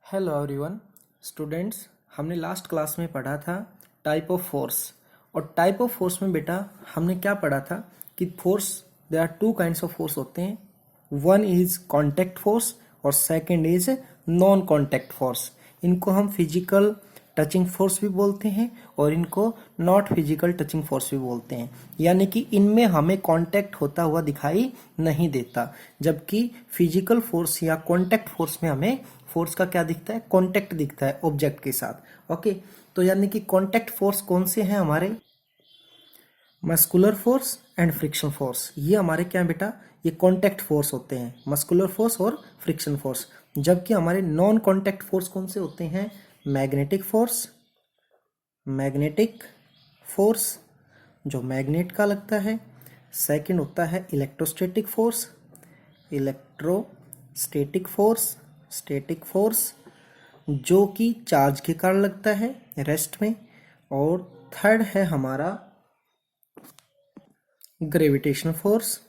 Hello everyone students. हमने last class में पढ़ा था टाइप ऑफ फोर्स। और टाइप ऑफ फोर्स में बेटा हमने क्या पढ़ा था कि force there are two kinds of force होते हैं। वन इज कांटेक्ट फोर्स और second is non contact force. इनको हम फिजिकल टचिंग फोर्स भी बोलते हैं और इनको नॉट फिजिकल टचिंग फोर्स भी बोलते हैं। यानी कि इनमें हमें कांटेक्ट होता हुआ दिखाई नहीं देता, जबकि फिजिकल फोर्स या कांटेक्ट फोर्स में हमें फोर्स का क्या दिखता है, कांटेक्ट दिखता है ऑब्जेक्ट के साथ। ओके, तो यानी कि कांटेक्ट फोर्स कौन से हैं हमारे, muscular force and friction force. ये हमारे क्या है बेटा, ये कांटेक्ट फोर्स होते हैं, मस्कुलर फोर्स और फ्रिक्शन फोर्स। जबकि हमारे नॉन कांटेक्ट फोर्स कौन से होते हैं, मैग्नेटिक फोर्स, मैग्नेटिक फोर्स जो मैग्नेट का लगता है। सेकंड होता है electrostatic force, electrostatic force, static force जो कि चार्ज के कारण लगता है रेस्ट में। और थर्ड है हमारा gravitation force,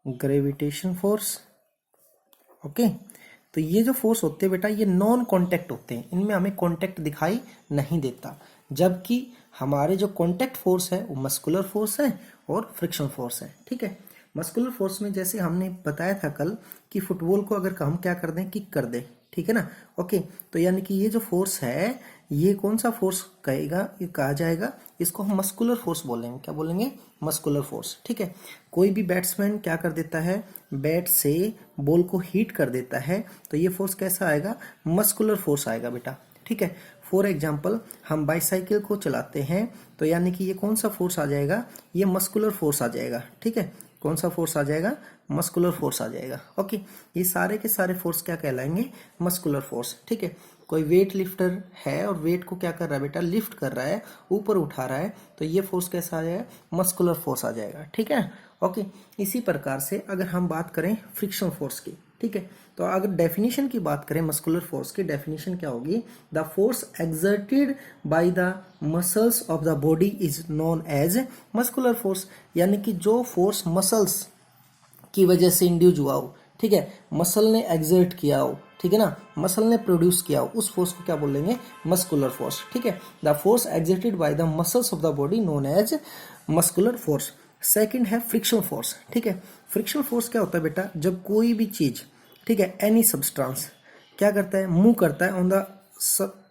gravitation force. Okay, तो ये जो फोर्स होते हैं बेटा ये नॉन कांटेक्ट होते हैं, इनमें हमें कांटेक्ट दिखाई नहीं देता। जबकि हमारे जो कांटेक्ट फोर्स है वो मस्कुलर फोर्स है और फ्रिक्शन फोर्स है। ठीक है, मस्कुलर फोर्स में जैसे हमने बताया था कल कि फुटबॉल को अगर हम क्या कर दें, किक कर दें, ठीक है ना। ओके, तो यानी कि ये जो फोर्स है ये कौन सा फोर्स कहेगा, ये कहा जाएगा, इसको हम मस्कुलर फोर्स बोलेंगे। क्या बोलेंगे, मस्कुलर फोर्स। ठीक है, कोई भी बैट्समैन क्या कर देता है, बैट से बॉल को हीट कर देता है, तो ये फोर्स कैसा आएगा, मस्कुलर फोर्स आएगा बेटा। ठीक है, फॉर एग्जाम्पल हम बाईसाइकिल को चलाते हैं तो यानी कि ये कौन सा फोर्स आ जाएगा, ये मस्कुलर फोर्स आ जाएगा। ठीक है, कौन सा फोर्स आ जाएगा, मस्कुलर फोर्स आ जाएगा। ओके, ये सारे के सारे फोर्स क्या कहलाएंगे, मस्कुलर फोर्स। ठीक है, कोई वेट लिफ्टर है और वेट को क्या कर रहा है बेटा, लिफ्ट कर रहा है, ऊपर उठा रहा है, तो ये फोर्स कैसा आ जाएगा, मस्कुलर फोर्स आ जाएगा। ठीक है, ओके। इसी प्रकार से अगर हम बात करें फ्रिक्शन फोर्स की, ठीक है, तो अगर डेफिनेशन की बात करें मस्कुलर फोर्स की, डेफिनेशन क्या होगी, the force exerted by the muscles of the body is known as muscular force. यानी कि जो फोर्स मसल्स की वजह से इंड्यूस हुआ हो, ठीक है, मसल ने एग्जर्ट किया हो, ठीक है ना, मसल ने प्रोड्यूस किया हो, उस फोर्स को क्या बोलेंगे, मस्कुलर फोर्स। ठीक है, the force exerted by the muscles of the body known as muscular force. Second है फ्रिक्शन फोर्स। ठीक है, फ्रिक्शन फोर्स क्या होता है बेटा, जब कोई भी चीज, ठीक है, एनी सब्सटेंस क्या करता है, मूव करता है on the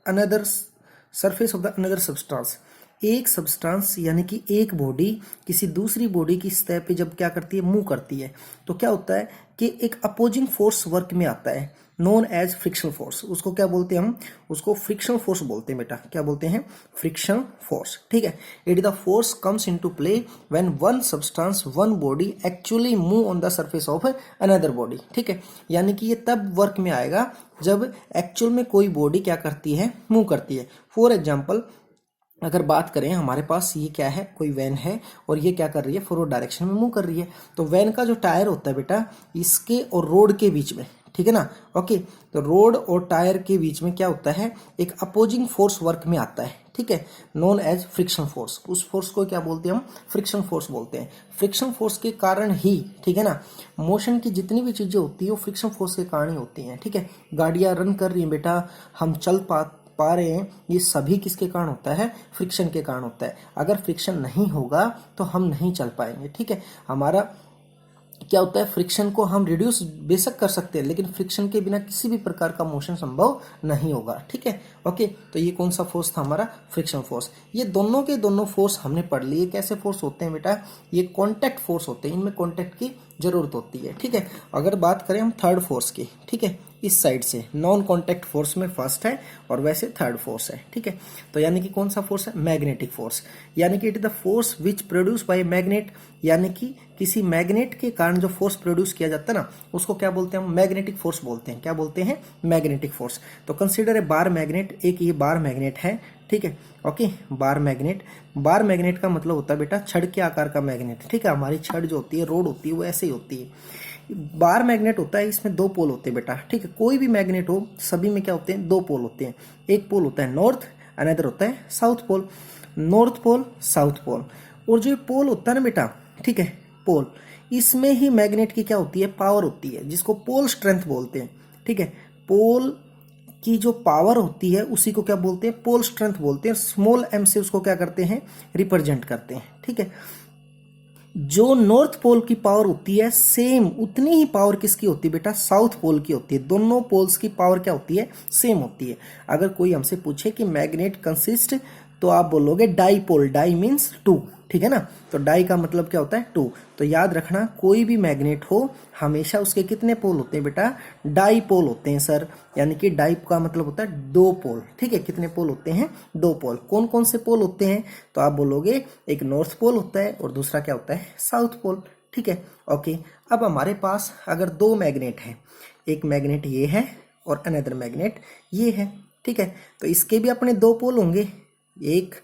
another surface of the another substance. एक सब्सटेंस यानी कि एक बॉडी किसी दूसरी बॉडी की सतह पे जब क्या करती है, मूव करती है, तो क्या होता है कि एक अपोजिंग फोर्स वर्क में आता है, नोन एज फ्रिक्शन फोर्स। उसको क्या बोलते हैं हम, उसको फ्रिक्शन फोर्स बोलते हैं बेटा। क्या बोलते हैं, फ्रिक्शन फोर्स। ठीक है, it the force comes into play when one substance one body actually move on the surface of another body. ठीक है, यानी कि ये तब वर्क में आएगा जब एक्चुअल में कोई बॉडी क्या करती है, मूव करती है। फॉर एग्जाम्पल अगर बात करें, हमारे पास ये क्या है, कोई वैन है और ये क्या कर रही है, फॉरवर्ड डायरेक्शन में मूव कर रही है। तो वैन का जो टायर होता है बेटा, इसके और रोड के बीच में, ठीक है ना। ओके, तो रोड और टायर के बीच में क्या होता है, एक अपोजिंग फोर्स वर्क में आता है, ठीक है, नोन एज फ्रिक्शन फोर्स। उस फोर्स को क्या बोलते हैं हम, फ्रिक्शन फोर्स बोलते हैं। फ्रिक्शन फोर्स के कारण ही, ठीक है ना, मोशन की जितनी भी चीजें होती है वो फ्रिक्शन फोर्स के कारण ही होती हैं। ठीक है, गाड़ियां रन कर रही हैं बेटा, हम चल पा रहे हैं, ये सभी किसके कारण होता है, फ्रिक्शन के कारण होता है। अगर फ्रिक्शन नहीं होगा तो हम नहीं चल पाएंगे। ठीक है, हमारा क्या होता है, फ्रिक्शन को हम रिड्यूस बेशक कर सकते हैं, लेकिन फ्रिक्शन के बिना किसी भी प्रकार का मोशन संभव नहीं होगा। ठीक है, ओके, तो ये कौन सा फोर्स था हमारा, फ्रिक्शन फोर्स। ये दोनों के दोनों फोर्स हमने पढ़ लिए। कैसे फोर्स होते हैं बेटा, ये कॉन्टैक्ट फोर्स होते हैं, इनमें कॉन्टैक्ट की जरूरत होती है। ठीक है, अगर बात करें हम थर्ड फोर्स की, ठीक है, इस साइड से नॉन कॉन्टैक्ट फोर्स में फर्स्ट है और वैसे थर्ड फोर्स है। ठीक है, तो यानी कि कौन सा फोर्स है, मैग्नेटिक फोर्स। यानी कि it is the force which produce by magnet, यानी कि किसी मैग्नेट के कारण जो फोर्स प्रोड्यूस किया जाता है ना, उसको क्या बोलते हैं हम, मैग्नेटिक फोर्स बोलते हैं। क्या बोलते हैं, मैग्नेटिक फोर्स। तो कंसीडर ए बार मैग्नेट, एक ये बार मैग्नेट है, ठीक है, okay, bar magnet. Bar magnet का मतलब होता है बेटा छड़ के आकार का मैग्नेट। ठीक है, हमारी छड़ जो होती है, रोड होती है, वो ऐसे ही होती है। बार मैग्नेट होता है, इसमें दो पोल होते हैं बेटा। ठीक है, कोई भी मैग्नेट हो, सभी में क्या होते हैं, दो पोल होते हैं। एक पोल होता है नॉर्थ, अनदर होता है south pole. North pole, south pole. और जो पोल होता है ना बेटा, ठीक है, पोल, इसमें ही मैग्नेट की क्या होती है, पावर होती है, जिसको पोल स्ट्रेंथ बोलते हैं। ठीक है, पोल की जो पावर होती है उसी को क्या बोलते हैं, पोल स्ट्रेंथ बोलते हैं। स्मॉल m से उसको क्या करते हैं, रिप्रेजेंट करते हैं, ठीक है। जो नॉर्थ पोल की पावर होती है सेम उतनी ही पावर किसकी होती है बेटा, साउथ पोल की होती है। दोनों पोल्स की पावर क्या होती है, सेम होती है। अगर कोई हमसे पूछे कि मैग्नेट कंसिस्ट, तो आप बोलोगे डाईपोल, डाई मीन्स टू, ठीक है ना। तो डाई का मतलब क्या होता है, टू। तो याद रखना कोई भी मैग्नेट हो हमेशा उसके कितने पोल होते हैं बेटा, डाईपोल होते हैं सर। यानी कि डाई का मतलब होता है दो पोल, ठीक है। कितने पोल होते हैं, दो पोल। कौन कौन से पोल होते हैं, तो आप बोलोगे एक नॉर्थ पोल होता है और दूसरा क्या होता है, साउथ पोल, ठीक है। ओके, अब हमारे पास अगर दो मैग्नेट है, एक मैग्नेट ये है और अनदर मैग्नेट ये है, ठीक है। तो इसके भी अपने दो पोल होंगे, एक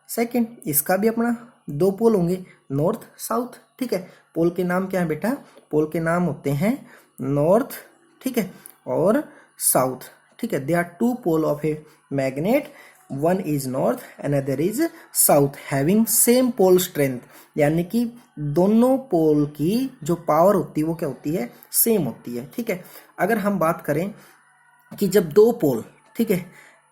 सेकंड, इसका भी अपना दो पोल होंगे, नॉर्थ साउथ, ठीक है। पोल के नाम क्या है बेटा, पोल के नाम होते हैं नॉर्थ, ठीक है, और साउथ, ठीक है। They are two pole of a magnet, one is north another is south, having same pole strength. यानी कि दोनों पोल की जो पावर होती है वो क्या होती है, सेम होती है, ठीक है। अगर हम बात करें कि जब दो पोल, ठीक है,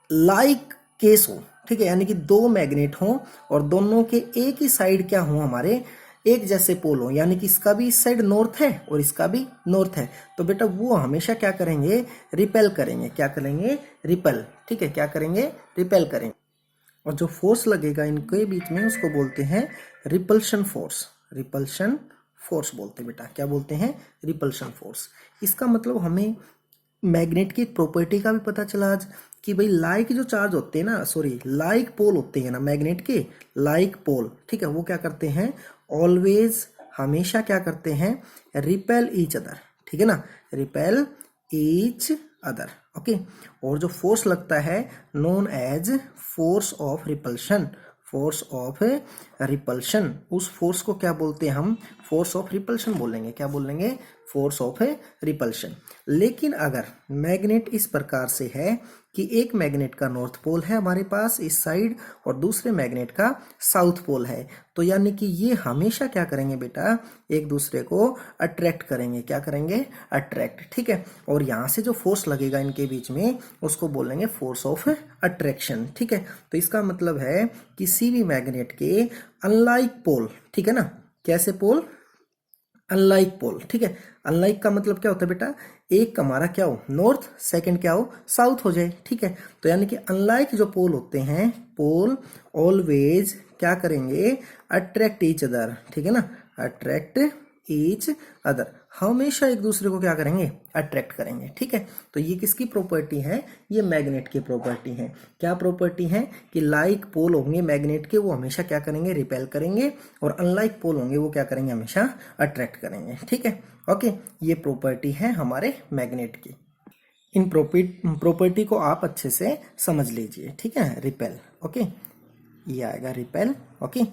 लाइक केस हो, ठीक है, यानी कि दो मैग्नेट हों और दोनों के एक ही साइड क्या हो, हमारे एक जैसे पोल हो, यानी कि इसका भी इस साइड नॉर्थ है और इसका भी नॉर्थ है, तो बेटा वो हमेशा क्या करेंगे, रिपेल करेंगे। क्या करेंगे, रिपेल, ठीक है। क्या करेंगे, रिपेल करेंगे। और जो फोर्स लगेगा इनके बीच में उसको बोलते हैं रिपल्शन फोर्स। रिपल्शन फोर्स बोलते हैं बेटा, क्या बोलते हैं, रिपल्शन फोर्स। इसका मतलब हमें मैग्नेट की एक प्रॉपर्टी का भी पता चला आज कि भाई लाइक जो चार्ज होते हैं ना, सॉरी लाइक पोल होते हैं ना मैग्नेट के, लाइक पोल, ठीक है, वो क्या करते हैं, ऑलवेज हमेशा क्या करते हैं, रिपेल ईच अदर, ठीक है ना, रिपेल ईच अदर, ओके। और जो फोर्स लगता है known as force of repulsion, force of repulsion, उस फोर्स को क्या बोलते हैं हम, फोर्स ऑफ रिपल्शन बोलेंगे। क्या बोलेंगे, फोर्स ऑफ रिपल्शन। लेकिन अगर मैग्नेट इस प्रकार से है कि एक मैग्नेट का नॉर्थ पोल है हमारे पास इस साइड और दूसरे मैग्नेट का साउथ पोल है, तो यानी कि ये हमेशा क्या करेंगे बेटा, एक दूसरे को अट्रैक्ट करेंगे। क्या करेंगे, अट्रैक्ट, ठीक है। और यहाँ से जो फोर्स लगेगा इनके बीच में उसको बोलेंगे फोर्स ऑफ अट्रैक्शन, ठीक है। तो इसका मतलब है किसी भी मैग्नेट के अनलाइक पोल, ठीक है ना, कैसे पोल, अनलाइक पोल, ठीक है। अनलाइक का मतलब क्या होता है बेटा, एक हमारा क्या हो, नॉर्थ, सेकंड क्या हो, साउथ हो जाए, ठीक है। तो यानी कि अनलाइक जो पोल होते हैं, पोल ऑलवेज क्या करेंगे, अट्रैक्ट ईच अदर, ठीक है ना, अट्रैक्ट ईच अदर, हमेशा एक दूसरे को क्या करेंगे, अट्रैक्ट करेंगे, ठीक है। तो ये किसकी प्रॉपर्टी है, ये मैग्नेट की प्रॉपर्टी है। क्या प्रॉपर्टी है कि लाइक पोल होंगे मैग्नेट के, वो हमेशा क्या करेंगे, रिपेल करेंगे, और अनलाइक पोल होंगे वो क्या करेंगे, हमेशा अट्रैक्ट करेंगे, ठीक है। ओके, ये प्रॉपर्टी है हमारे मैग्नेट की। इन प्रॉपर्टी को आप अच्छे से समझ लीजिए, ठीक है। रिपेल, ओके, ये आएगा रिपेल, ओके।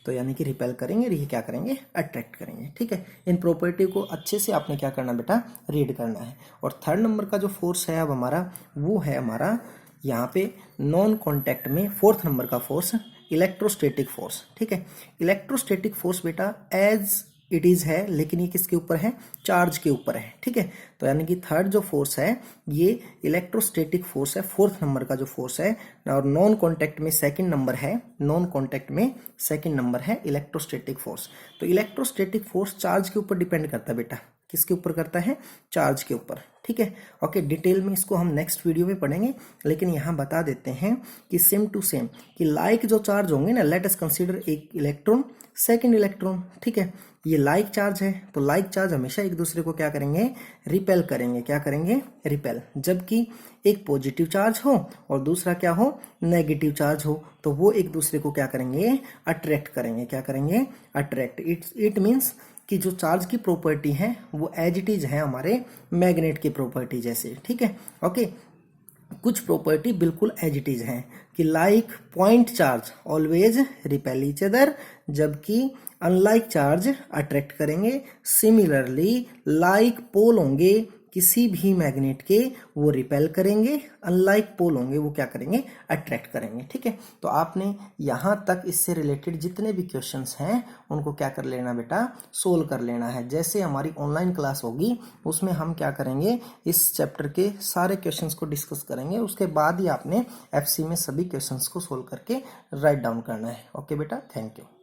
तो यानी कि रिपेल करेंगे, ये क्या करेंगे, अट्रैक्ट करेंगे, ठीक है। इन प्रॉपर्टी को अच्छे से आपने क्या करना बेटा, रीड करना है। और थर्ड नंबर का जो फोर्स है अब हमारा, वो है हमारा यहाँ पे नॉन कॉन्टैक्ट में फोर्थ नंबर का फोर्स, इलेक्ट्रोस्टैटिक फोर्स, ठीक है। इलेक्ट्रोस्टैटिक फोर्स बेटा एज इट इज है, लेकिन ये किसके ऊपर है, चार्ज के ऊपर है, ठीक है। तो यानी कि थर्ड जो फोर्स है ये इलेक्ट्रोस्टैटिक फोर्स है, फोर्थ नंबर का जो फोर्स है। और नॉन कॉन्टैक्ट में सेकंड नंबर है, नॉन कॉन्टैक्ट में सेकंड नंबर है इलेक्ट्रोस्टैटिक फोर्स। तो इलेक्ट्रोस्टैटिक फोर्स चार्ज के ऊपर डिपेंड करता है बेटा, किसके ऊपर करता है, चार्ज के ऊपर, ठीक है। ओके, डिटेल में इसको हम नेक्स्ट वीडियो में पढ़ेंगे, लेकिन यहाँ बता देते हैं कि सेम टू सेम कि लाइक जो चार्ज होंगे ना, लेट अस कंसीडर एक इलेक्ट्रॉन, सेकंड इलेक्ट्रॉन, ठीक है, ये लाइक चार्ज है, तो लाइक चार्ज हमेशा एक दूसरे को क्या करेंगे, रिपेल करेंगे। क्या करेंगे, रिपेल। जबकि एक पॉजिटिव चार्ज हो और दूसरा क्या हो, नेगेटिव चार्ज हो, तो वो एक दूसरे को क्या करेंगे, अट्रैक्ट करेंगे। क्या करेंगे, अट्रैक्ट। इट मीन्स कि जो चार्ज की प्रॉपर्टी है वो एज इट इज है हमारे मैग्नेट की प्रॉपर्टी जैसे, ठीक है। ओके, कुछ प्रॉपर्टी बिल्कुल एज इट इज है कि like point charge always repel each other, जबकि अनलाइक चार्ज अट्रैक्ट करेंगे। सिमिलरली लाइक पोल होंगे किसी भी मैग्नेट के वो रिपेल करेंगे, अनलाइक पोल होंगे वो क्या करेंगे, अट्रैक्ट करेंगे। ठीक है, तो आपने यहाँ तक इससे रिलेटेड जितने भी क्वेश्चंस हैं उनको क्या कर लेना बेटा, सोल्व कर लेना है। जैसे हमारी ऑनलाइन क्लास होगी उसमें हम क्या करेंगे, इस चैप्टर के सारे क्वेश्चंस को डिस्कस करेंगे, उसके बाद ही आपने एफसी में सभी क्वेश्चंस को सोल्व करके राइट डाउन करना है। ओके बेटा, थैंक यू।